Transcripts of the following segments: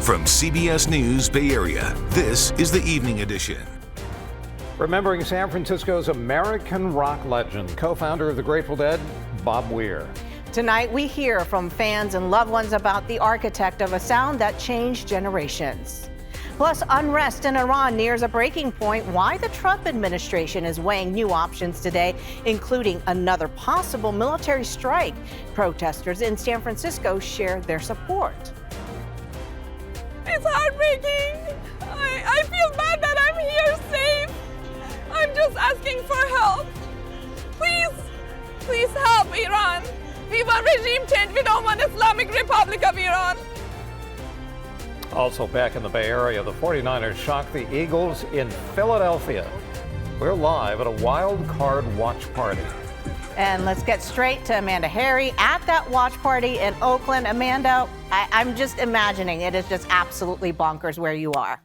From CBS News Bay Area, this is the Evening Edition. Remembering San Francisco's American rock legend, co-founder of the Grateful Dead, Bob Weir. Tonight, we hear from fans and loved ones about the architect of a sound that changed generations. Plus, unrest in Iran nears a breaking point. Why the Trump administration is weighing new options today, including another possible military strike. Protesters in San Francisco share their support. It's heartbreaking. I feel bad that I'm here safe. I'm just asking for help. Please help Iran. We want regime change. We don't want Islamic Republic of Iran. Also back in the Bay Area, the 49ers shocked the Eagles in Philadelphia. We're live at a wild card watch party. And let's get straight to Amanda Harry at that watch party in Oakland. Amanda, I'm just imagining it is just absolutely bonkers where you are.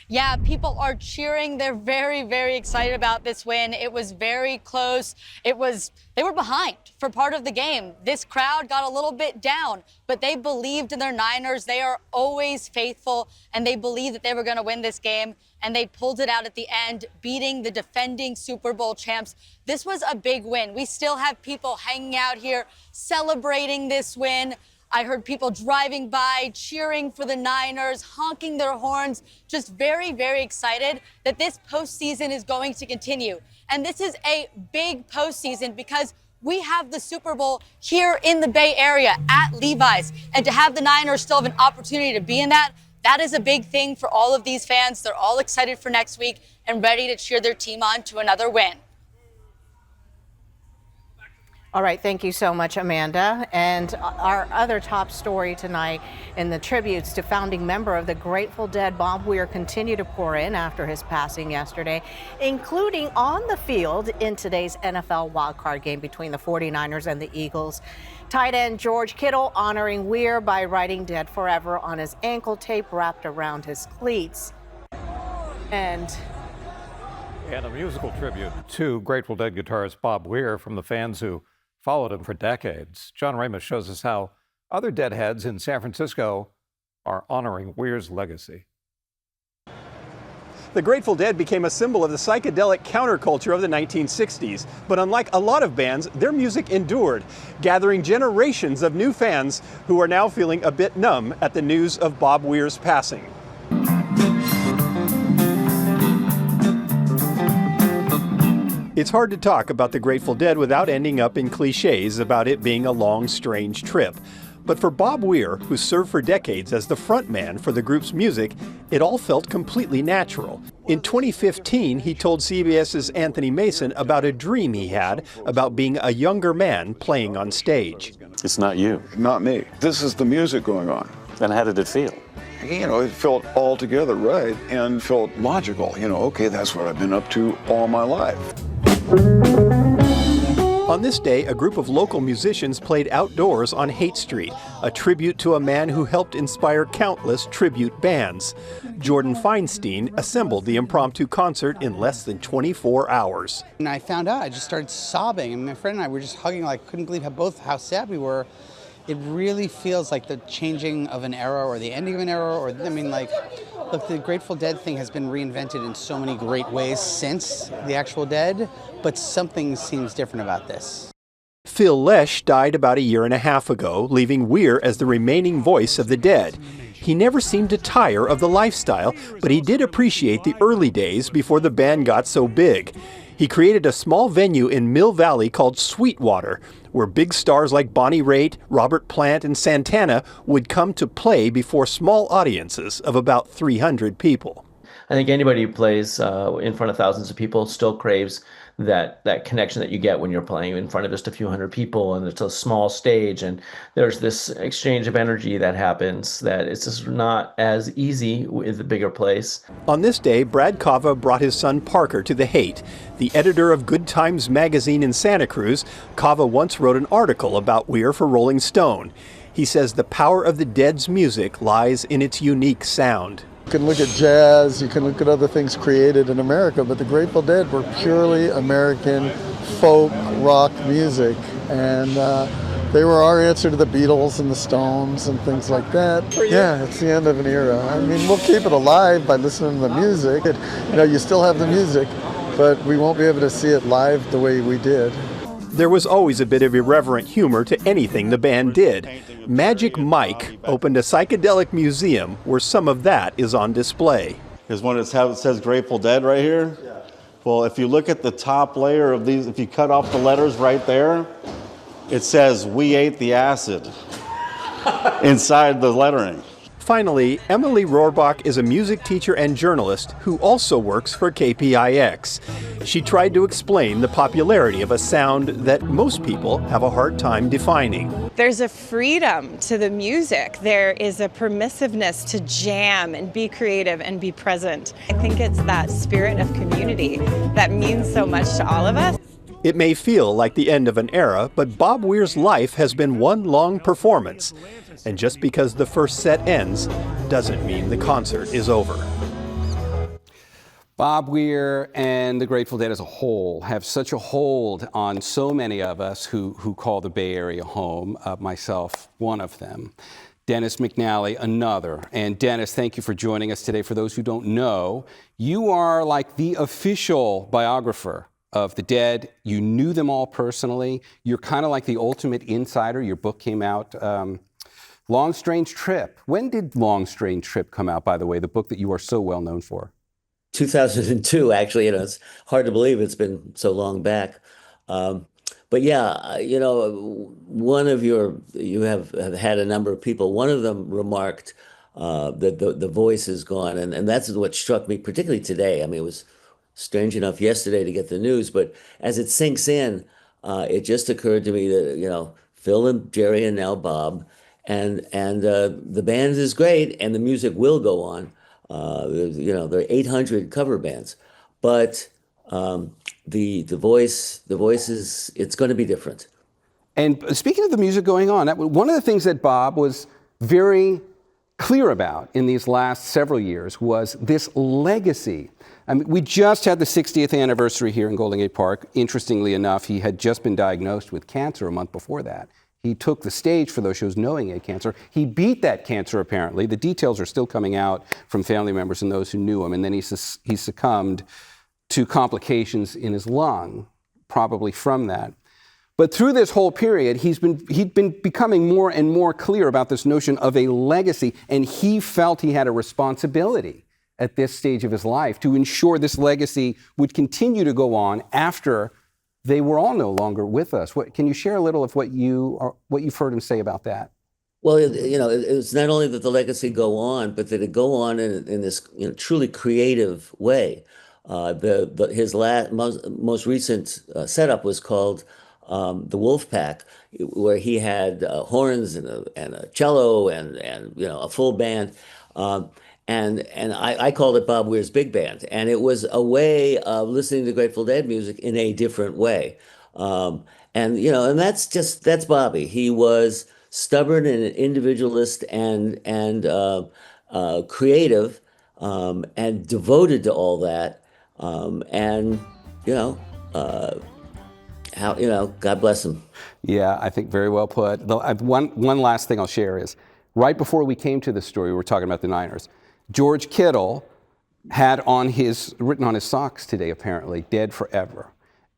Yeah, people are cheering. They're very, very excited about this win. It was very close. They were behind for part of the game. This crowd got a little bit down, but they believed in their Niners. They are always faithful, and they believed that they were going to win this game, and they pulled it out at the end, beating the defending Super Bowl champs. This was a big win. We still have people hanging out here celebrating this win. I heard people driving by, cheering for the Niners, honking their horns, just very, very excited that this postseason is going to continue. And this is a big postseason because we have the Super Bowl here in the Bay Area at Levi's. And to have the Niners still have an opportunity to be in that is a big thing for all of these fans. They're all excited for next week and ready to cheer their team on to another win. All right, thank you so much, Amanda. And our other top story tonight in the tributes to founding member of the Grateful Dead, Bob Weir, continue to pour in after his passing yesterday, including on the field in today's NFL wildcard game between the 49ers and the Eagles. Tight end George Kittle honoring Weir by writing "Dead Forever" on his ankle tape wrapped around his cleats. And a musical tribute to Grateful Dead guitarist Bob Weir from the fans who followed him for decades. John Ramos shows us how other Deadheads in San Francisco are honoring Weir's legacy. The Grateful Dead became a symbol of the psychedelic counterculture of the 1960s. But unlike a lot of bands, their music endured, gathering generations of new fans who are now feeling a bit numb at the news of Bob Weir's passing. It's hard to talk about the Grateful Dead without ending up in cliches about it being a long, strange trip. But for Bob Weir, who served for decades as the frontman for the group's music, it all felt completely natural. In 2015, he told CBS's Anthony Mason about a dream he had about being a younger man playing on stage. It's not you. Not me. This is the music going on. And how did it feel? You know, it felt altogether right and felt logical. You know, okay, that's what I've been up to all my life. On this day, a group of local musicians played outdoors on Haight Street, a tribute to a man who helped inspire countless tribute bands. Jordan Feinstein assembled the impromptu concert in less than 24 hours. And I found out, I just started sobbing, and my friend and I were just hugging, like, couldn't believe how sad we were. It really feels like the changing of an era or the ending of an era, or, I mean, like, look, the Grateful Dead thing has been reinvented in so many great ways since the actual Dead, but something seems different about this. Phil Lesh died about a year and a half ago, leaving Weir as the remaining voice of the Dead. He never seemed to tire of the lifestyle, but he did appreciate the early days before the band got so big. He created a small venue in Mill Valley called Sweetwater, where big stars like Bonnie Raitt, Robert Plant, and Santana would come to play before small audiences of about 300 people. I think anybody who plays in front of thousands of people still craves that connection that you get when you're playing in front of just a few hundred people, and it's a small stage, and there's this exchange of energy that happens that it's just not as easy with a bigger place. On this day, Brad Kava brought his son Parker to the Haight. The editor of Good Times magazine in Santa Cruz, Kava once wrote an article about Weir for Rolling Stone. He says the power of the Dead's music lies in its unique sound. You can look at jazz, you can look at other things created in America, but the Grateful Dead were purely American folk rock music. And They were our answer to the Beatles and the Stones and things like that. Yeah, it's the end of an era. I mean, we'll keep it alive by listening to the music. You still have the music, but we won't be able to see it live the way we did. There was always a bit of irreverent humor to anything the band did. Magic Mike opened a psychedelic museum where some of that is on display. Here's one that says Grateful Dead right here. Yeah. Well, if you look at the top layer of these, if you cut off the letters right there, it says, "We ate the acid," inside the lettering. Finally, Emily Rohrbach is a music teacher and journalist who also works for KPIX. She tried to explain the popularity of a sound that most people have a hard time defining. There's a freedom to the music. There is a permissiveness to jam and be creative and be present. I think it's that spirit of community that means so much to all of us. It may feel like the end of an era, but Bob Weir's life has been one long performance. And just because the first set ends doesn't mean the concert is over. Bob Weir and the Grateful Dead as a whole have such a hold on so many of us who call the Bay Area home, myself one of them. Dennis McNally, another. And Dennis, thank you for joining us today. For those who don't know, you are like the official biographer of the Dead. You knew them all personally. You're kind of like the ultimate insider. Your book came out, Long Strange Trip. When did Long Strange Trip come out, by the way, the book that you are so well known for? 2002, actually. It's hard to believe it's been so long back. But yeah, one of you have had a number of people. One of them remarked that the voice is gone. And that's what struck me, particularly today. I mean, it was strange enough yesterday to get the news, but as it sinks in, it just occurred to me that, Phil and Jerry and now Bob, and the band is great and the music will go on. There are 800 cover bands, but the voice is, it's going to be different. And speaking of the music going on, one of the things that Bob was very clear about in these last several years was this legacy. I mean, we just had the 60th anniversary here in Golden Gate Park. Interestingly enough, he had just been diagnosed with cancer a month before that. He took the stage for those shows knowing he had cancer. He beat that cancer, apparently. The details are still coming out from family members and those who knew him. And then he succumbed to complications in his lung, probably from that. But through this whole period, he'd been becoming more and more clear about this notion of a legacy, and he felt he had a responsibility at this stage of his life to ensure this legacy would continue to go on after they were all no longer with us. Can you share a little of what you've heard him say about that? Well, it's not only that the legacy go on, but that it go on in this truly creative way. His most recent setup was called the Wolf Pack, where he had horns and a cello and a full band. And I called it Bob Weir's Big Band. And it was a way of listening to Grateful Dead music in a different way. And that's Bobby. He was stubborn and an individualist and creative and devoted to all that. God bless him. Yeah, I think very well put. One last thing I'll share is, right before we came to this story, we were talking about the Niners. George Kittle had written on his socks today, apparently, Dead Forever.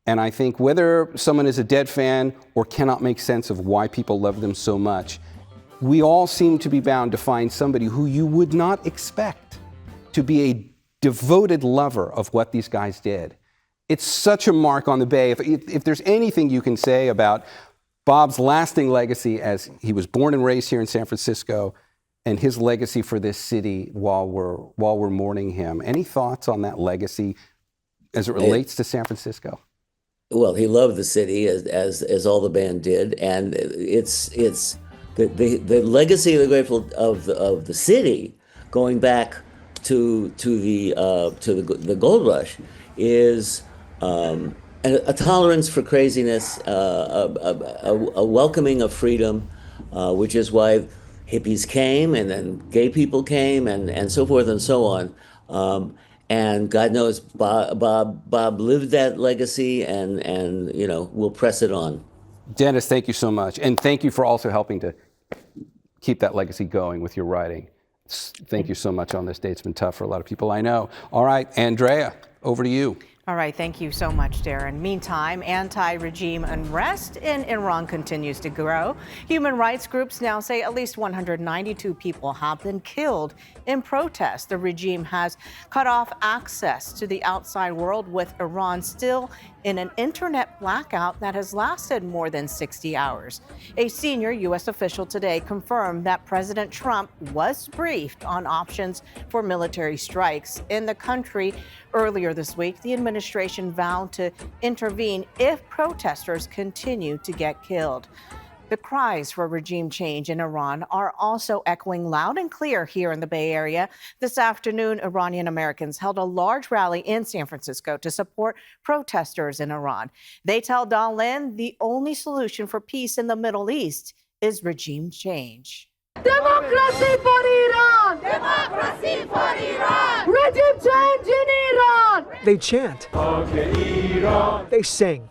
And I think whether someone is a Dead fan or cannot make sense of why people love them so much, we all seem to be bound to find somebody who you would not expect to be a devoted lover of what these guys did. It's such a mark on the Bay. If there's anything you can say about Bob's lasting legacy, as he was born and raised here in San Francisco, and his legacy for this city while we're mourning him. Any thoughts on that legacy as it relates to San Francisco? Well, he loved the city as all the band did, and it's the legacy of the Grateful of the city going back to the Gold Rush is a tolerance for craziness, a welcoming of freedom, which is why hippies came, and then gay people came, and so forth and so on. And God knows Bob lived that legacy, and we'll press it on. Dennis, thank you so much. And thank you for also helping to keep that legacy going with your writing. Thank you so much on this day. It's been tough for a lot of people I know. All right, Andrea, over to you. All right, thank you so much, Darren. Meantime, anti-regime unrest in Iran continues to grow. Human rights groups now say at least 192 people have been killed in protest. The regime has cut off access to the outside world, with Iran still in an internet blackout that has lasted more than 60 hours. A senior U.S. official today confirmed that President Trump was briefed on options for military strikes in the country. Earlier this week, the administration vowed to intervene if protesters continue to get killed. The cries for regime change in Iran are also echoing loud and clear here in the Bay Area. This afternoon, Iranian Americans held a large rally in San Francisco to support protesters in Iran. They tell Dahlin the only solution for peace in the Middle East is regime change. Democracy for Iran! Democracy for Iran! Regime change in Iran! They chant. They sing.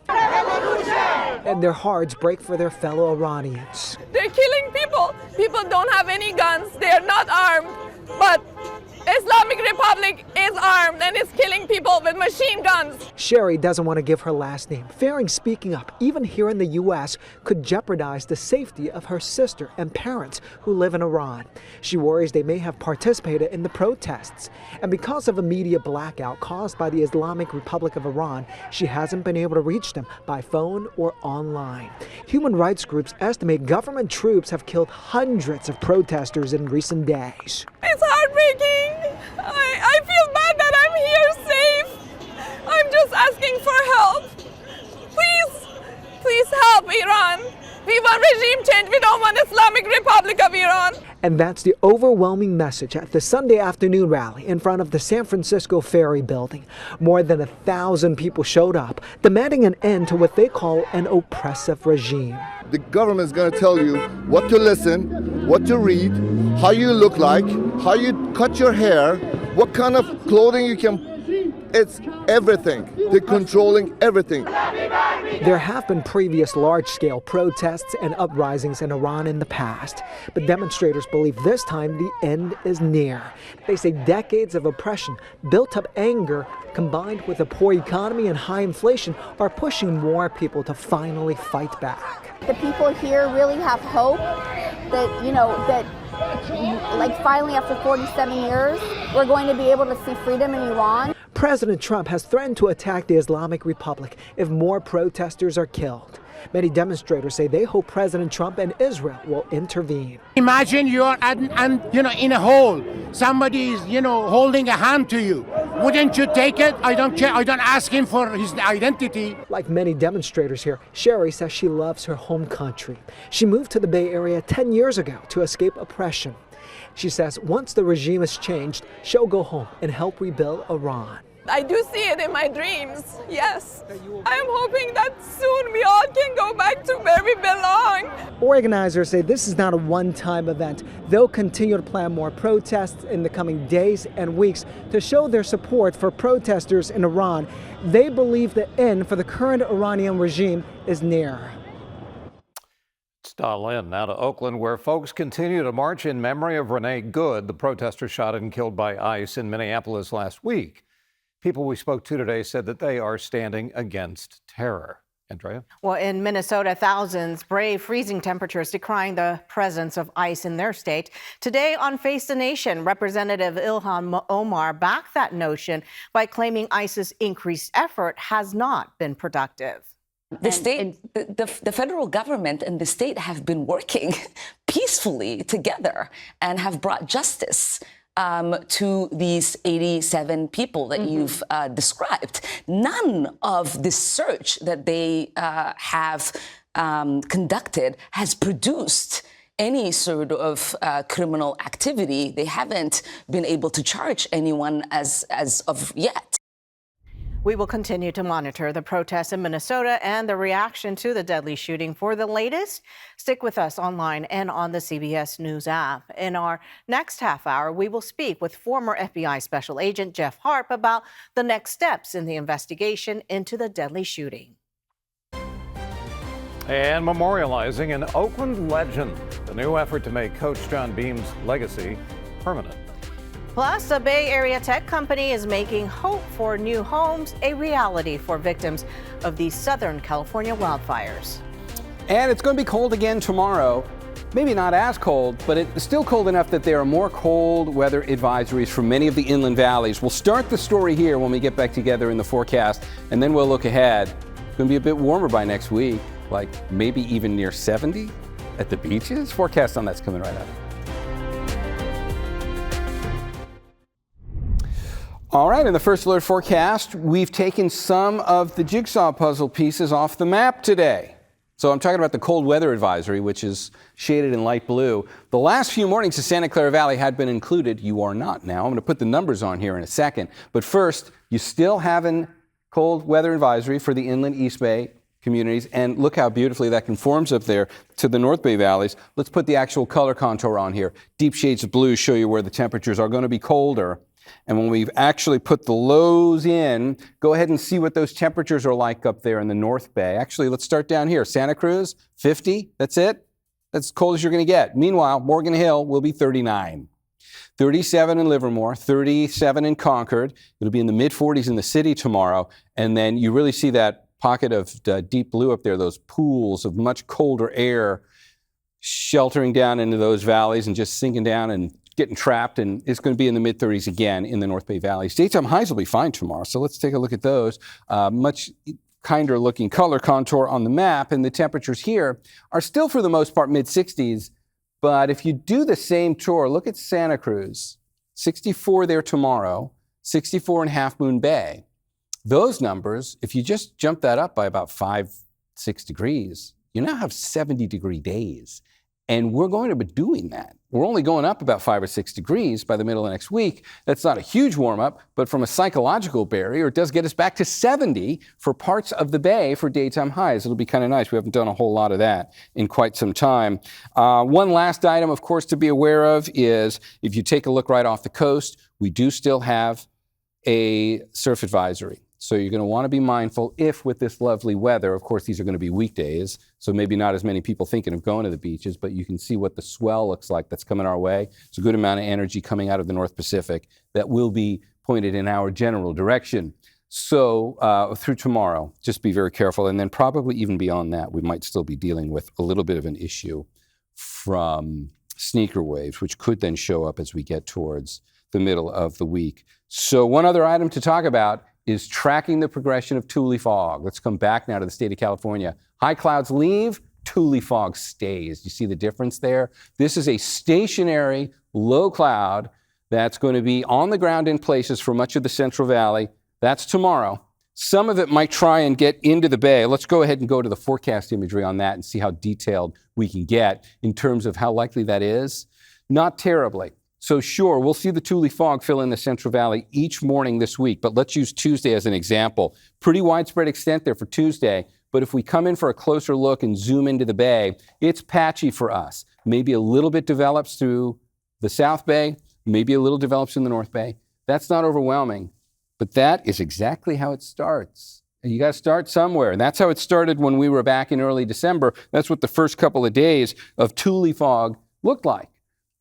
And their hearts break for their fellow Iranians. They're killing people. People don't have any guns. They are not armed. But Islamic Republic is armed and is killing people with machine guns. Sherry doesn't want to give her last name, fearing speaking up, even here in the U.S., could jeopardize the safety of her sister and parents who live in Iran. She worries they may have participated in the protests. And because of a media blackout caused by the Islamic Republic of Iran, she hasn't been able to reach them by phone or online. Human rights groups estimate government troops have killed hundreds of protesters in recent days. It's heartbreaking. I feel bad that I'm here safe. I'm just asking for help. Please help Iran. We want regime change. We don't want Islamic Republic of Iran. And that's the overwhelming message at the Sunday afternoon rally in front of the San Francisco Ferry Building. More than 1,000 people showed up, demanding an end to what they call an oppressive regime. The government is going to tell you what to listen, what to read, how you look like, how you cut your hair, what kind of clothing you can. It's everything. They're controlling everything. There have been previous large-scale protests and uprisings in Iran in the past, but demonstrators believe this time the end is near. They say decades of oppression, built-up anger, combined with a poor economy and high inflation, are pushing more people to finally fight back. The people here really have hope that, like finally after 47 years, we're going to be able to see freedom in Iran. President Trump has threatened to attack the Islamic Republic if more protesters are killed. Many demonstrators say they hope President Trump and Israel will intervene. Imagine you're in a hole. Somebody is, holding a hand to you. Wouldn't you take it? I don't care. I don't ask him for his identity. Like many demonstrators here, Sherry says she loves her home country. She moved to the Bay Area 10 years ago to escape oppression. She says once the regime is changed, she'll go home and help rebuild Iran. I do see it in my dreams, yes. I am hoping that soon we all can go back to where we belong. Organizers say this is not a one-time event. They'll continue to plan more protests in the coming days and weeks to show their support for protesters in Iran. They believe the end for the current Iranian regime is near. It's Dahlin. Now to Oakland, where folks continue to march in memory of Renee Good, the protester shot and killed by ICE in Minneapolis last week. People we spoke to today said that they are standing against terror. Andrea? Well, in Minnesota, thousands brave freezing temperatures decrying the presence of ICE in their state. Today on Face the Nation, Representative Ilhan Omar backed that notion by claiming ICE's increased effort has not been productive. The state, the federal government and the state have been working peacefully together and have brought justice to these 87 people that you've described. None of the search that they have conducted has produced any sort of criminal activity. They haven't been able to charge anyone as of yet. We will continue to monitor the protests in Minnesota and the reaction to the deadly shooting. For the latest, stick with us online and on the CBS News app. In our next half hour, we will speak with former FBI Special Agent Jeff Harp about the next steps in the investigation into the deadly shooting. And memorializing an Oakland legend, the new effort to make Coach John Beam's legacy permanent. Plus, a Bay Area tech company is making hope for new homes a reality for victims of these Southern California wildfires. And it's going to be cold again tomorrow. Maybe not as cold, but it's still cold enough that there are more cold weather advisories for many of the inland valleys. We'll start the story here when we get back together in the forecast, and then we'll look ahead. It's going to be a bit warmer by next week, like maybe even near 70 at the beaches. Forecast on that's coming right up. All right, in the First Alert forecast, we've taken some of the jigsaw puzzle pieces off the map today. So I'm talking about the cold weather advisory, which is shaded in light blue. The last few mornings, the Santa Clara Valley had been included. You are not now. I'm going to put the numbers on here in a second. But first, you still have a cold weather advisory for the inland East Bay communities. And look how beautifully that conforms up there to the North Bay valleys. Let's put the actual color contour on here. Deep shades of blue show you where the temperatures are going to be colder. And when we've actually put the lows in, go ahead and see what those temperatures are like up there in the North Bay. Actually, let's start down here. Santa Cruz, 50. That's it. That's as cold as you're going to get. Meanwhile, Morgan Hill will be 39. 37 in Livermore, 37 in Concord. It'll be in the mid-40s in the city tomorrow. And then you really see that pocket of deep blue up there, those pools of much colder air sheltering down into those valleys and just sinking down and getting trapped, and it's going to be in the mid-30s again in the North Bay valleys. Daytime highs will be fine tomorrow, so let's take a look at those. Much kinder looking color contour on the map, and the temperatures here are still for the most part mid-60s, but if you do the same tour, look at Santa Cruz, 64 there tomorrow, 64 in Half Moon Bay. Those numbers, if you just jump that up by about 5-6 degrees, you now have 70-degree days. And we're going to be doing that. We're only going up about 5 or 6 degrees by the middle of next week. That's not a huge warm-up, but from a psychological barrier, it does get us back to 70 for parts of the Bay for daytime highs. It'll be kind of nice. We haven't done a whole lot of that in quite some time. One last item, of course, to be aware of is if you take a look right off the coast, we do still have a surf advisory. So you're going to want to be mindful if with this lovely weather, of course, these are going to be weekdays, so maybe not as many people thinking of going to the beaches, but you can see what the swell looks like that's coming our way. It's a good amount of energy coming out of the North Pacific that will be pointed in our general direction. So through tomorrow, just be very careful. And then probably even beyond that, we might still be dealing with a little bit of an issue from sneaker waves, which could then show up as we get towards the middle of the week. So one other item to talk about is tracking the progression of Thule fog. Let's come back now to the state of California. High clouds leave, Thule fog stays. You see the difference there? This is a stationary low cloud that's going to be on the ground in places for much of the Central Valley. That's tomorrow. Some of it might try and get into the Bay. Let's go ahead and go to the forecast imagery on that and see how detailed we can get in terms of how likely that is. Not terribly. So sure, we'll see the Thule fog fill in the Central Valley each morning this week, but let's use Tuesday as an example. Pretty widespread extent there for Tuesday, but if we come in for a closer look and zoom into the Bay, it's patchy for us. Maybe a little bit develops through the South Bay, maybe a little develops in the North Bay. That's not overwhelming, but that is exactly how it starts. And you got to start somewhere, and that's how it started when we were back in early December. That's what the first couple of days of Thule fog looked like.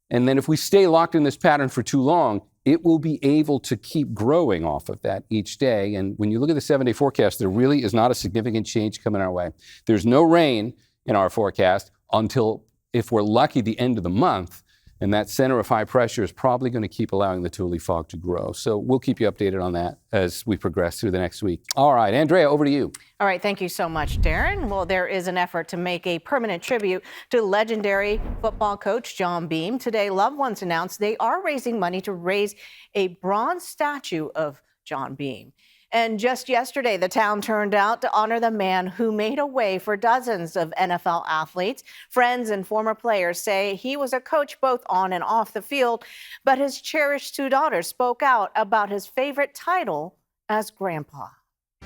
And then if we stay locked in this pattern for too long, it will be able to keep growing off of that each day. And when you look at the 7-day forecast, there really is not a significant change coming our way. There's no rain in our forecast until, if we're lucky, the end of the month. And that center of high pressure is probably going to keep allowing the Thule fog to grow. So we'll keep you updated on that as we progress through the next week. All right, Andrea, over to you. All right, thank you so much, Darren. Well, there is an effort to make a permanent tribute to legendary football coach John Beam. Today, loved ones announced they are raising money to raise a bronze statue of John Beam. And just yesterday, the town turned out to honor the man who made a way for dozens of NFL athletes. Friends and former players say he was a coach both on and off the field, but his cherished two daughters spoke out about his favorite title as grandpa.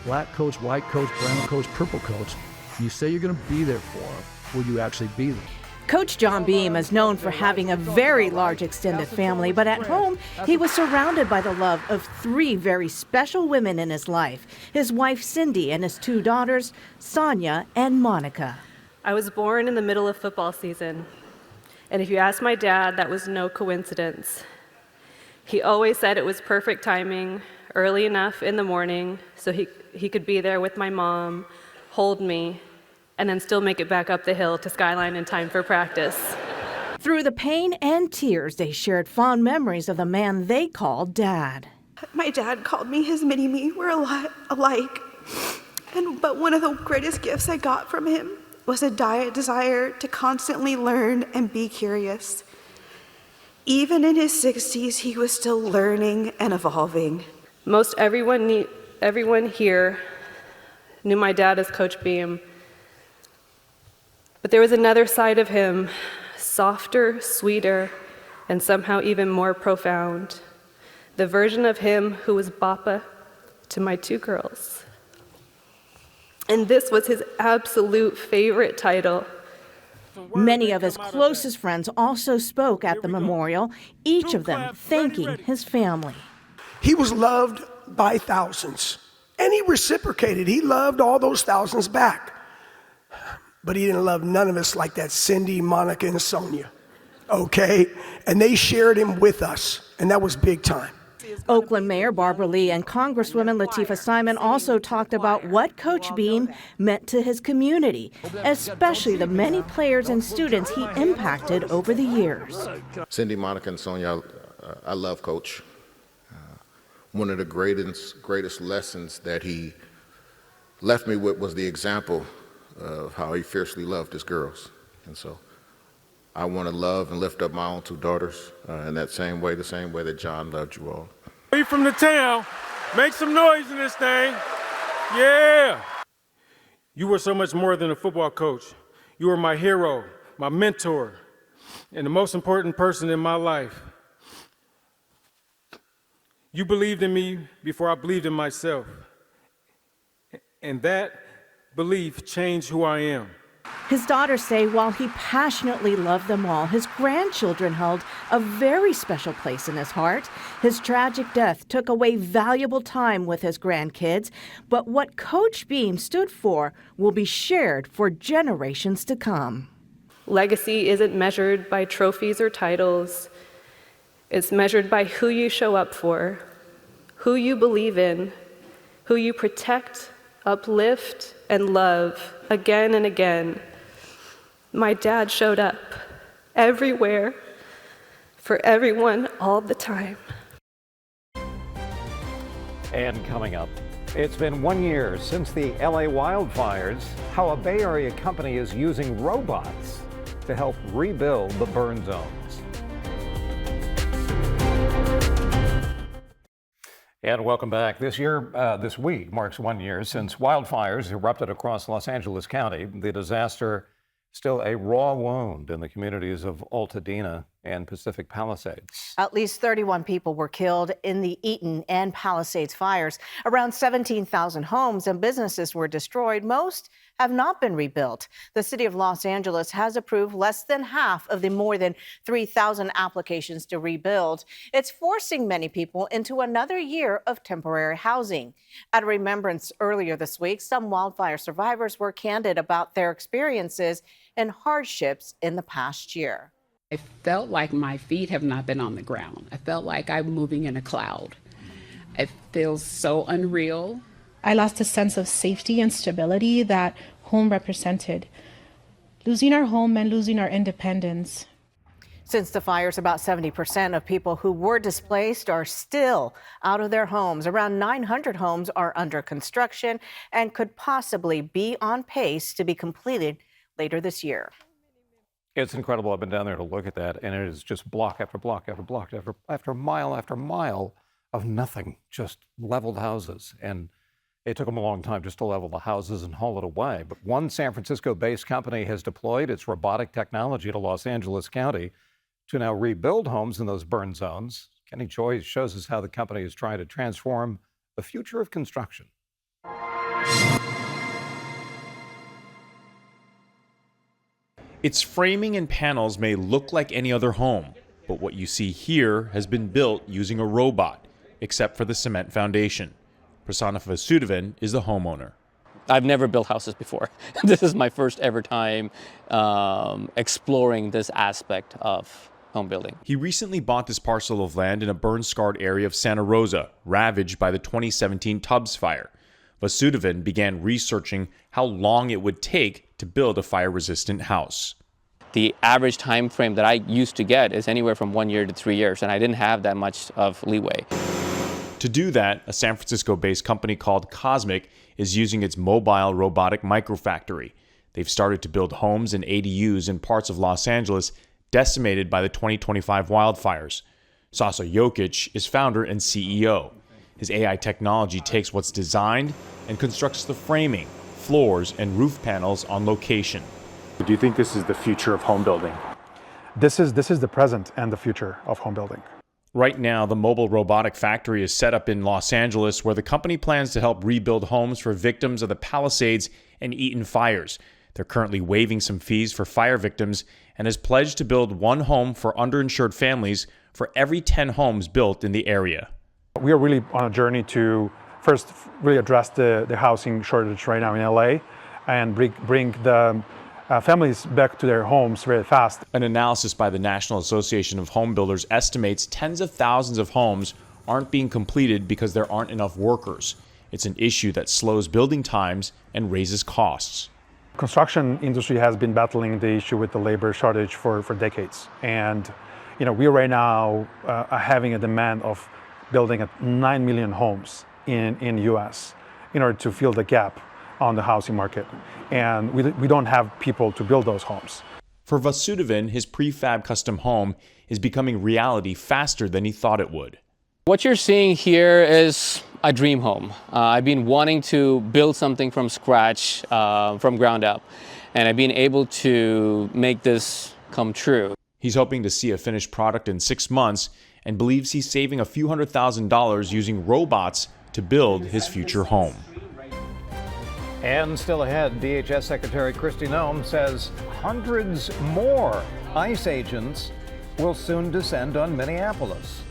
Black coach, white coach, brown coach, purple coach. You say you're going to be there for them. Will you actually be there? Coach John Beam is known for having a very large extended family, but at home, he was surrounded by the love of three very special women in his life, his wife Cindy and his two daughters, Sonia and Monica. I was born in the middle of football season, and if you ask my dad, that was no coincidence. He always said it was perfect timing, early enough in the morning so he could be there with my mom, hold me, and then still make it back up the hill to Skyline in time for practice. Through the pain and tears, they shared fond memories of the man they called Dad. My dad called me his mini-me. We're a lot alike. But one of the greatest gifts I got from him was a desire to constantly learn and be curious. Even in his 60s, he was still learning and evolving. Most everyone here knew my dad as Coach Beam. But there was another side of him, softer, sweeter, and somehow even more profound. The version of him who was Bappa to my two girls. And this was his absolute favorite title. Many of his closest friends also spoke at the memorial, each of them thanking his family. He was loved by thousands, and he reciprocated. He loved all those thousands back. But he didn't love none of us like that Cindy, Monica, and Sonia, okay? And they shared him with us, and that was big time. Oakland Mayor Barbara Lee and Congresswoman Latifah Simon also talked about what Coach Beam meant to his community, especially the many players and students he impacted over the years. Cindy, Monica, and Sonia, I love Coach. One of the greatest lessons that he left me with was the example of how he fiercely loved his girls. And so I want to love and lift up my own two daughters in that same way, the same way that John loved you all. We from the town, make some noise in this thing. Yeah. You were so much more than a football coach. You were my hero, my mentor, and the most important person in my life. You believed in me before I believed in myself. And that belief changed who I am. His daughters say while he passionately loved them all, his grandchildren held a very special place in his heart. His tragic death took away valuable time with his grandkids, but what Coach Beam stood for will be shared for generations to come. Legacy isn't measured by trophies or titles. It's measured by who you show up for, who you believe in, who you protect, uplift, and love again and again. My dad showed up everywhere, for everyone, all the time. And coming up, it's been 1 year since the LA wildfires, how a Bay Area company is using robots to help rebuild the burn zones. And welcome back. This week marks 1 year since wildfires erupted across Los Angeles County. The disaster still a raw wound in the communities of Altadena and Pacific Palisades. At least 31 people were killed in the Eaton and Palisades fires. Around 17,000 homes and businesses were destroyed. Most have not been rebuilt. The city of Los Angeles has approved less than half of the more than 3,000 applications to rebuild. It's forcing many people into another year of temporary housing. At a remembrance earlier this week, some wildfire survivors were candid about their experiences and hardships in the past year. I felt like my feet have not been on the ground. I felt like I'm moving in a cloud. It feels so unreal. I lost a sense of safety and stability that home represented. Losing our home meant losing our independence. Since the fires, about 70% of people who were displaced are still out of their homes. Around 900 homes are under construction and could possibly be on pace to be completed later this year. It's incredible. I've been down there to look at that, and it is just block after block after block after mile of nothing, just leveled houses. And it took them a long time just to level the houses and haul it away. But one San Francisco-based company has deployed its robotic technology to Los Angeles County to now rebuild homes in those burn zones. Kenny Choi shows us how the company is trying to transform the future of construction. Its framing and panels may look like any other home, but what you see here has been built using a robot, except for the cement foundation. Prasanna Vasudevan is the homeowner. I've never built houses before. This is my first ever time exploring this aspect of home building. He recently bought this parcel of land in a burn-scarred area of Santa Rosa, ravaged by the 2017 Tubbs fire. Vasudevan began researching how long it would take to build a fire-resistant house. The average time frame that I used to get is anywhere from 1 year to 3 years, and I didn't have that much of leeway. To do that, a San Francisco-based company called Cosmic is using its mobile robotic microfactory. They've started to build homes and ADUs in parts of Los Angeles decimated by the 2025 wildfires. Sasa Jokic is founder and CEO. His AI technology takes what's designed and constructs the framing, floors, and roof panels on location. Do you think this is the future of home building? This is the present and the future of home building. Right now, the mobile robotic factory is set up in Los Angeles, where the company plans to help rebuild homes for victims of the Palisades and Eaton fires. They're currently waiving some fees for fire victims and has pledged to build one home for underinsured families for every 10 homes built in the area. We are really on a journey to first really address the housing shortage right now in LA and bring the families back to their homes very fast. An analysis by the National Association of Home Builders estimates tens of thousands of homes aren't being completed because there aren't enough workers. It's an issue that slows building times and raises costs. Construction industry has been battling the issue with the labor shortage for decades. And we are right now having a demand of building 9 million homes in the US in order to fill the gap on the housing market. And we don't have people to build those homes. For Vasudevan, his prefab custom home is becoming reality faster than he thought it would. What you're seeing here is a dream home. I've been wanting to build something from scratch, from ground up, and I've been able to make this come true. He's hoping to see a finished product in 6 months and believes he's saving a few $100,000 using robots to build his future home. And still ahead, DHS Secretary Kristi Noem says hundreds more ICE agents will soon descend on Minneapolis.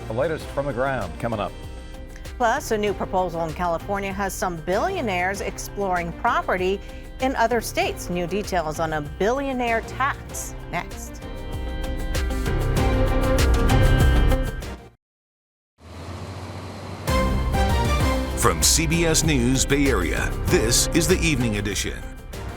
The latest from the ground coming up. Plus, a new proposal in California has some billionaires exploring property in other states. New details on a billionaire tax next. From CBS News Bay Area, this is the Evening Edition.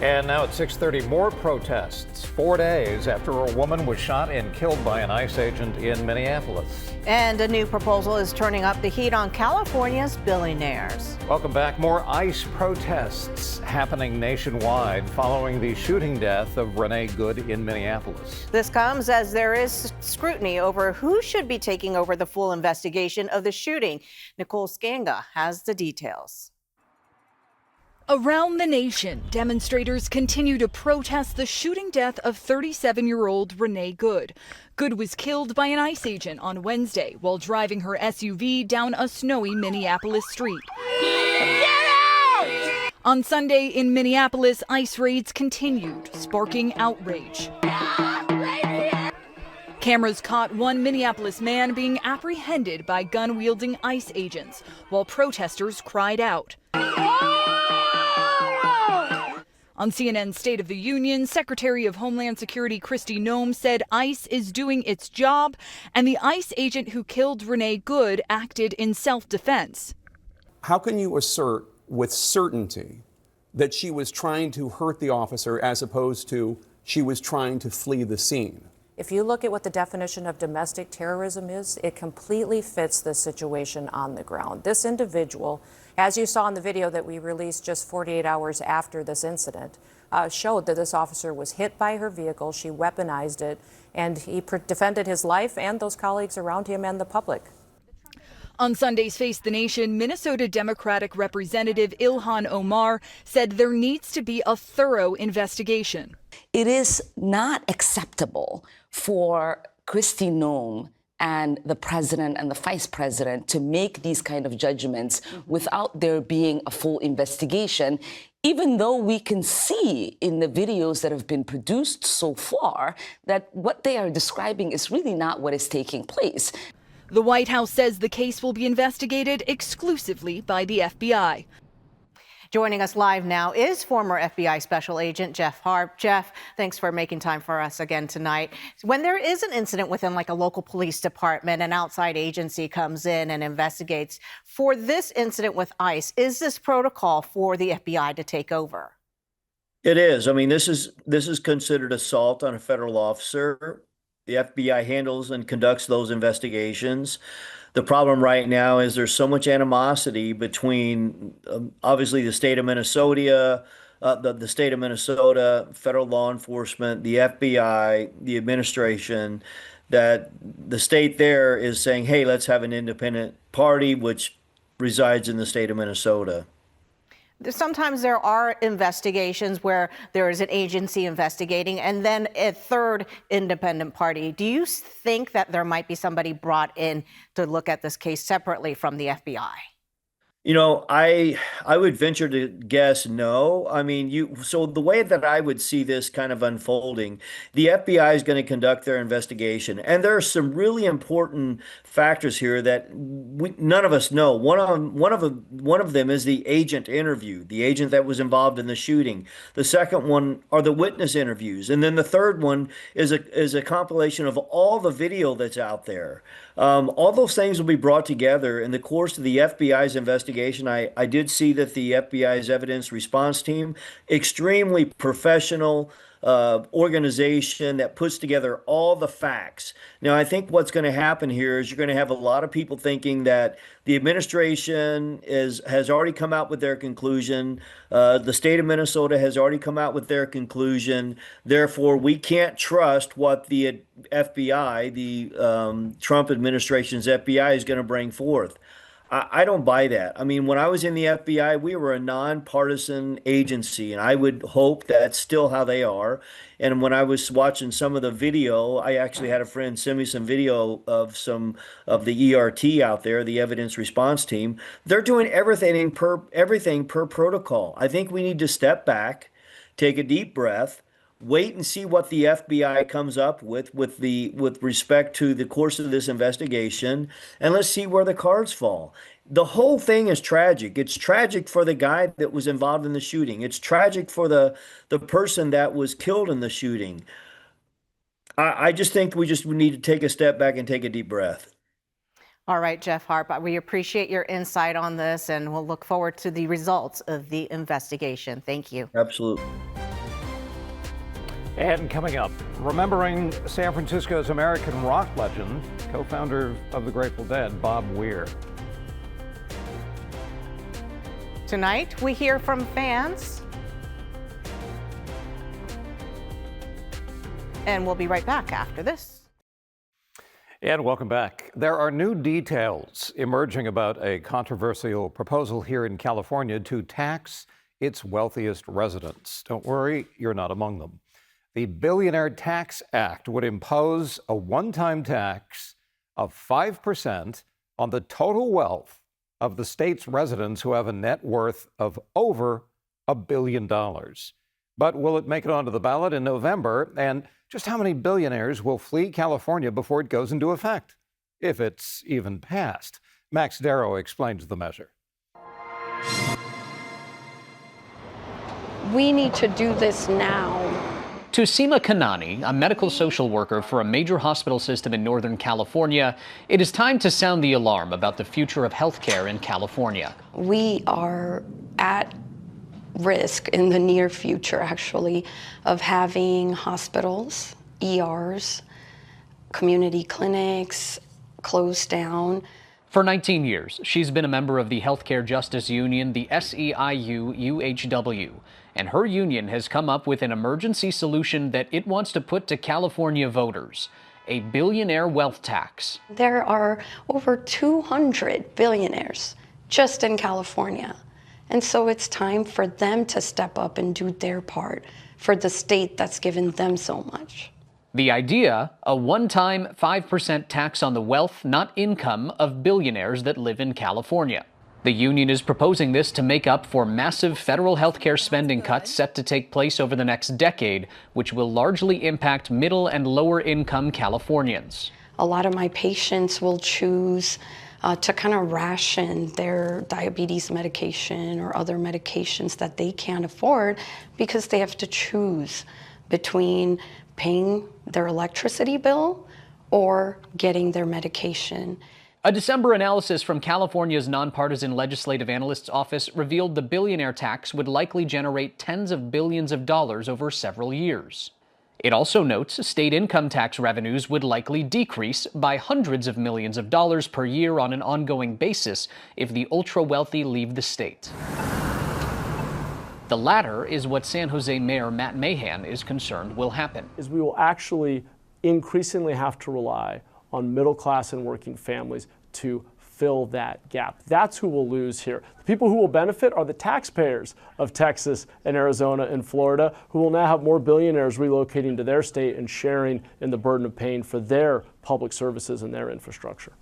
And now at 6:30, more protests 4 days after a woman was shot and killed by an ICE agent in Minneapolis. And a new proposal is turning up the heat on California's billionaires. Welcome back. More ICE protests happening nationwide following the shooting death of Renee Good in Minneapolis. This comes as there is scrutiny over who should be taking over the full investigation of the shooting. Nicole Skanga has the details. Around the nation, demonstrators continue to protest the shooting death of 37-year-old Renee Good. Good was killed by an ICE agent on Wednesday while driving her SUV down a snowy Minneapolis street. On Sunday in Minneapolis, ICE raids continued, sparking outrage. Cameras caught one Minneapolis man being apprehended by gun-wielding ICE agents while protesters cried out. On CNN's State of the Union, Secretary of Homeland Security Kristi Noem said ICE is doing its job and the ICE agent who killed Renee Good acted in self-defense. How can you assert with certainty that she was trying to hurt the officer as opposed to she was trying to flee the scene? If you look at what the definition of domestic terrorism is, it completely fits the situation on the ground. This individual, as you saw in the video that we released just 48 hours after this incident, showed that this officer was hit by her vehicle, she weaponized it, and he defended his life and those colleagues around him and the public. On Sunday's Face the Nation, Minnesota Democratic Representative Ilhan Omar said there needs to be a thorough investigation. It is not acceptable for Kristi Noem and the president and the vice president to make these kind of judgments without there being a full investigation, even though we can see in the videos that have been produced so far that what they are describing is really not what is taking place. The White House says the case will be investigated exclusively by the FBI. Joining us live now is former FBI Special Agent Jeff Harp. Jeff, thanks for making time for us again tonight. When there is an incident within like a local police department, an outside agency comes in and investigates. For this incident with ICE, is this protocol for the FBI to take over? It is. I mean, this is considered assault on a federal officer. The FBI handles and conducts those investigations. The problem right now is there's so much animosity between, obviously, the state of Minnesota, federal law enforcement, the FBI, the administration, that the state there is saying, hey, let's have an independent party, which resides in the state of Minnesota. Sometimes there are investigations where there is an agency investigating and then a third independent party. Do you think that there might be somebody brought in to look at this case separately from the FBI? You know, I would venture to guess no. I mean, so the way that I would see this kind of unfolding, the FBI is going to conduct their investigation, and there are some really important factors here that none of us know. One of them is the agent interview, the agent that was involved in the shooting. The second one are the witness interviews, and then the third one is a compilation of all the video that's out there. All those things will be brought together in the course of the FBI's investigation. I did see that the FBI's evidence response team, extremely professional organization that puts together all the facts. Now, I think what's going to happen here is you're going to have a lot of people thinking that the administration has already come out with their conclusion. The state of Minnesota has already come out with their conclusion. Therefore, we can't trust what the FBI, the Trump administration's FBI, is going to bring forth. I don't buy that. I mean, when I was in the FBI, we were a nonpartisan agency, and I would hope that's still how they are. And when I was watching some of the video, I actually had a friend send me some video of some of the ERT out there, the evidence response team. They're doing everything per protocol. I think we need to step back, take a deep breath, wait and see what the FBI comes up with respect to the course of this investigation, and let's see where the cards fall. The whole thing is tragic. It's tragic for the guy that was involved in the shooting. It's tragic for the person that was killed in the shooting. I just think we need to take a step back and take a deep breath. All right, Jeff Harp, we appreciate your insight on this, and we'll look forward to the results of the investigation. Thank you. Absolutely. And coming up, remembering San Francisco's American rock legend, co-founder of the Grateful Dead, Bob Weir. Tonight, we hear from fans. And we'll be right back after this. And welcome back. There are new details emerging about a controversial proposal here in California to tax its wealthiest residents. Don't worry, you're not among them. The Billionaire Tax Act would impose a one-time tax of 5% on the total wealth of the state's residents who have a net worth of over $1 billion. But will it make it onto the ballot in November? And just how many billionaires will flee California before it goes into effect, if it's even passed? Max Darrow explains the measure. We need to do this now. To Seema Kanani, a medical social worker for a major hospital system in Northern California, it is time to sound the alarm about the future of healthcare in California. We are at risk in the near future, actually, of having hospitals, ERs, community clinics closed down. For 19 years, she's been a member of the Healthcare Justice Union, the SEIU-UHW, and her union has come up with an emergency solution that it wants to put to California voters: a billionaire wealth tax. There are over 200 billionaires just in California. And so it's time for them to step up and do their part for the state that's given them so much. The idea, a one-time 5% tax on the wealth, not income, of billionaires that live in California. The union is proposing this to make up for massive federal healthcare spending cuts set to take place over the next decade, which will largely impact middle and lower income Californians. A lot of my patients will choose to kind of ration their diabetes medication or other medications that they can't afford because they have to choose between paying their electricity bill or getting their medication. A December analysis from California's nonpartisan legislative analyst's office revealed the billionaire tax would likely generate tens of billions of dollars over several years. It also notes state income tax revenues would likely decrease by hundreds of millions of dollars per year on an ongoing basis if the ultra-wealthy leave the state. The latter is what San Jose Mayor Matt Mahan is concerned will happen. We will actually increasingly have to rely on middle class and working families to fill that gap. That's who will lose here. The people who will benefit are the taxpayers of Texas and Arizona and Florida, who will now have more billionaires relocating to their state and sharing in the burden of paying for their public services and their infrastructure.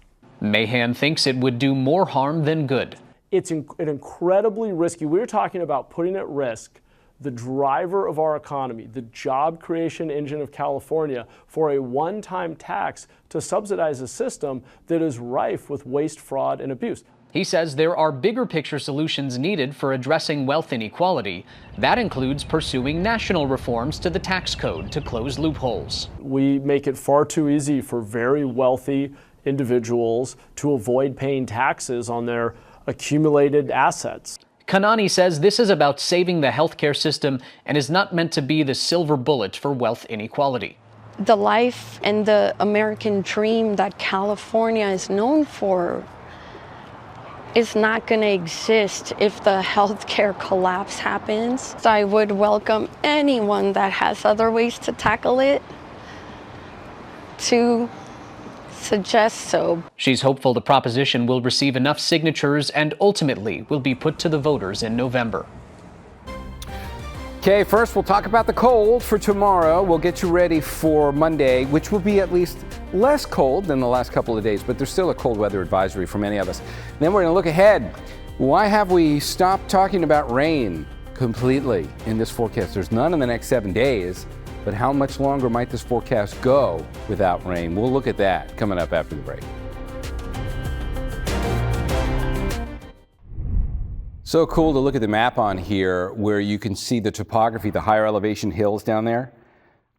Mahan thinks it would do more harm than good. It's incredibly risky. We're talking about putting at risk the driver of our economy, the job creation engine of California, for a one-time tax to subsidize a system that is rife with waste, fraud, and abuse. He says there are bigger picture solutions needed for addressing wealth inequality. That includes pursuing national reforms to the tax code to close loopholes. We make it far too easy for very wealthy individuals to avoid paying taxes on their accumulated assets. Kanani says this is about saving the healthcare system and is not meant to be the silver bullet for wealth inequality. The life and the American dream that California is known for is not going to exist if the healthcare collapse happens. So I would welcome anyone that has other ways to tackle it to suggest so. She's hopeful the proposition will receive enough signatures and ultimately will be put to the voters in November. Okay, first we'll talk about the cold for tomorrow. We'll get you ready for Monday, which will be at least less cold than the last couple of days, but there's still a cold weather advisory for many of us. Then we're going to look ahead. Why have we stopped talking about rain completely in this forecast? There's none in the next 7 days. But how much longer might this forecast go without rain? We'll look at that coming up after the break. So cool to look at the map on here where you can see the topography, the higher elevation hills down there.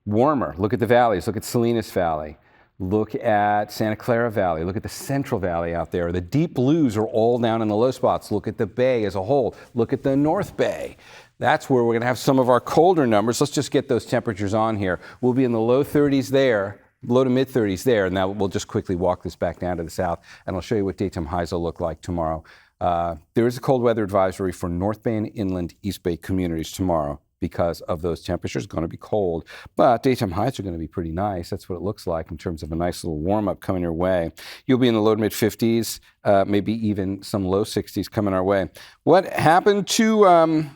Warmer. Look at the valleys. Look at Salinas Valley. Look at Santa Clara Valley. Look at the Central Valley out there. The deep blues are all down in the low spots. Look at the bay as a whole. Look at the North Bay. That's where we're going to have some of our colder numbers. Let's just get those temperatures on here. We'll be in the low 30s there, low to mid 30s there. And now we'll just quickly walk this back down to the south, and I'll show you what daytime highs will look like tomorrow. There is a cold weather advisory for North Bay and inland East Bay communities tomorrow because of those temperatures. It's going to be cold, but daytime highs are going to be pretty nice. That's what it looks like in terms of a nice little warm up coming your way. You'll be in the low to mid 50s, maybe even some low 60s coming our way. What happened to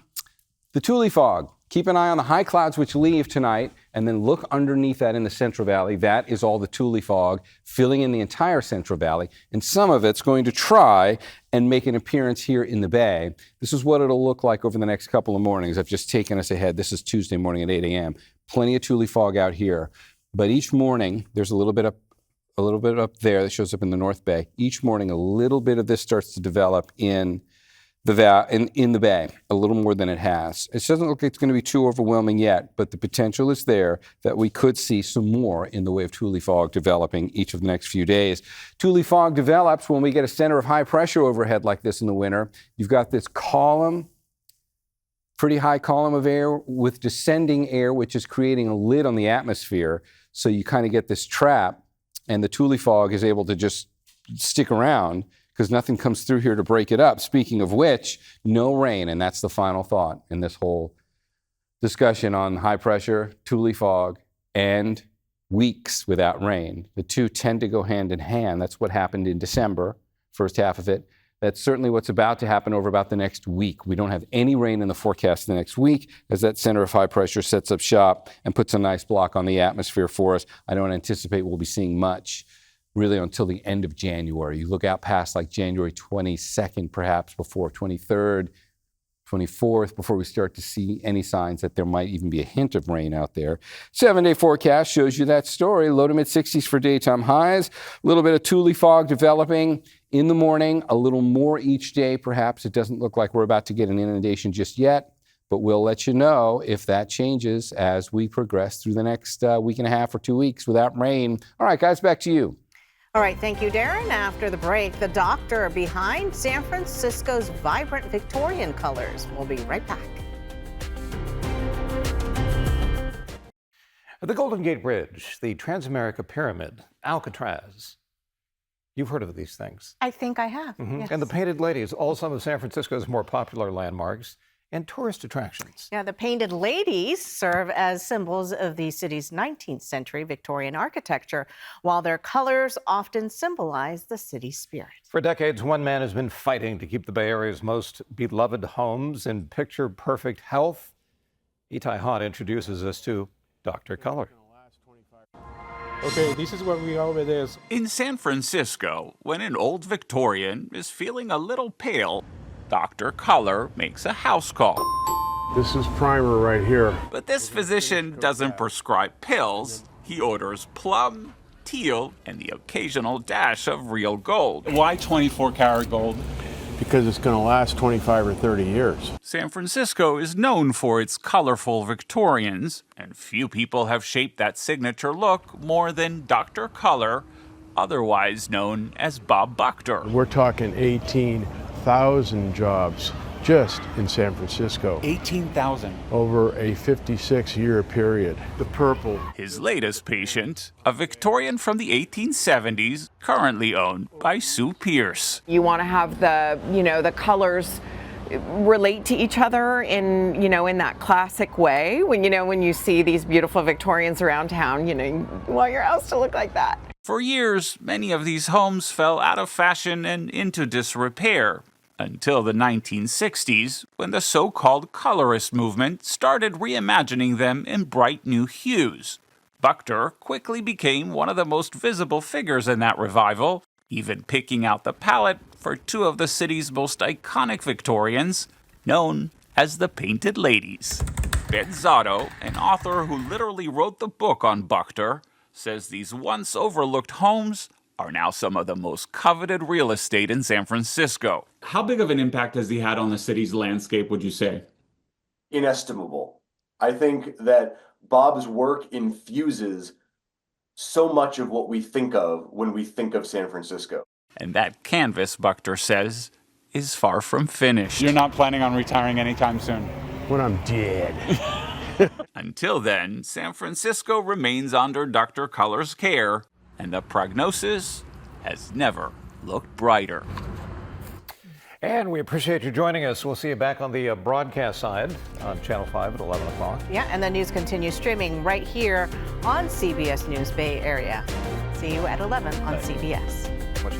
the Tule fog? Keep an eye on the high clouds which leave tonight, and then look underneath that in the Central Valley. That is all the Tule fog filling in the entire Central Valley, and some of it's going to try and make an appearance here in the Bay. This is what it'll look like over the next couple of mornings. I've just taken us ahead. This is Tuesday morning at 8 a.m. Plenty of Tule fog out here, but each morning there's a little bit up there that shows up in the North Bay. Each morning a little bit of this starts to develop in the Bay, a little more than it has. It doesn't look like it's going to be too overwhelming yet, but the potential is there that we could see some more in the way of Tule fog developing each of the next few days. Tule fog develops when we get a center of high pressure overhead like this in the winter. You've got this column, pretty high column of air with descending air, which is creating a lid on the atmosphere. So you kind of get this trap, and the Tule fog is able to just stick around because nothing comes through here to break it up. Speaking of which, no rain, and that's the final thought in this whole discussion on high pressure, Tule fog, and weeks without rain. The two tend to go hand in hand. That's what happened in December, first half of it. That's certainly what's about to happen over about the next week. We don't have any rain in the forecast the next week as that center of high pressure sets up shop and puts a nice block on the atmosphere for us. I don't anticipate we'll be seeing much really until the end of January. You look out past like January 22nd, perhaps before 23rd, 24th before we start to see any signs that there might even be a hint of rain out there. 7-day forecast shows you that story. Low to mid 60s for daytime highs. A little bit of Thule fog developing in the morning, a little more each day perhaps. It doesn't look like we're about to get an inundation just yet, but we'll let you know if that changes as we progress through the next week and a half or 2 weeks without rain. All right, guys, back to you. All right, thank you, Darren. After the break, the doctor behind San Francisco's vibrant Victorian colors. We'll be right back. The Golden Gate Bridge, the Transamerica Pyramid, Alcatraz. You've heard of these things. I think I have. Yes. And the Painted Ladies, all some of San Francisco's more popular landmarks and tourist attractions. Yeah, the Painted Ladies serve as symbols of the city's 19th century Victorian architecture, while their colors often symbolize the city's spirit. For decades, one man has been fighting to keep the Bay Area's most beloved homes in picture-perfect health. Itai Haught introduces us to Dr. Color. Okay, this is where we are over there. In San Francisco, when an old Victorian is feeling a little pale, Dr. Color makes a house call. This is primer right here. But this physician doesn't prescribe pills. He orders plum, teal, and the occasional dash of real gold. Why 24 karat gold? Because it's going to last 25 or 30 years. San Francisco is known for its colorful Victorians, and few people have shaped that signature look more than Dr. Color, otherwise known as Bob Buchter. We're talking 18,000 jobs just in San Francisco. 18,000. Over a 56-year period. The purple. His latest patient, a Victorian from the 1870s, currently owned by Sue Pierce. You want to have the colors relate to each other in that classic way. When you see these beautiful Victorians around town, you want your house to look like that. For years, many of these homes fell out of fashion and into disrepair. Until the 1960s, when the so-called colorist movement started reimagining them in bright new hues. Buchter quickly became one of the most visible figures in that revival, even picking out the palette for two of the city's most iconic Victorians, known as the Painted Ladies. Ben Zotto, an author who literally wrote the book on Buchter, says these once overlooked homes are now some of the most coveted real estate in San Francisco. How big of an impact has he had on the city's landscape, would you say? Inestimable. I think that Bob's work infuses so much of what we think of when we think of San Francisco. And that canvas, Buchter says, is far from finished. You're not planning on retiring anytime soon? When I'm dead. Until then, San Francisco remains under Dr. Color's care, and the prognosis has never looked brighter. And we appreciate you joining us. We'll see you back on the broadcast side on Channel 5 at 11 o'clock. Yeah, and the news continues streaming right here on CBS News Bay Area. See you at 11 on CBS. Much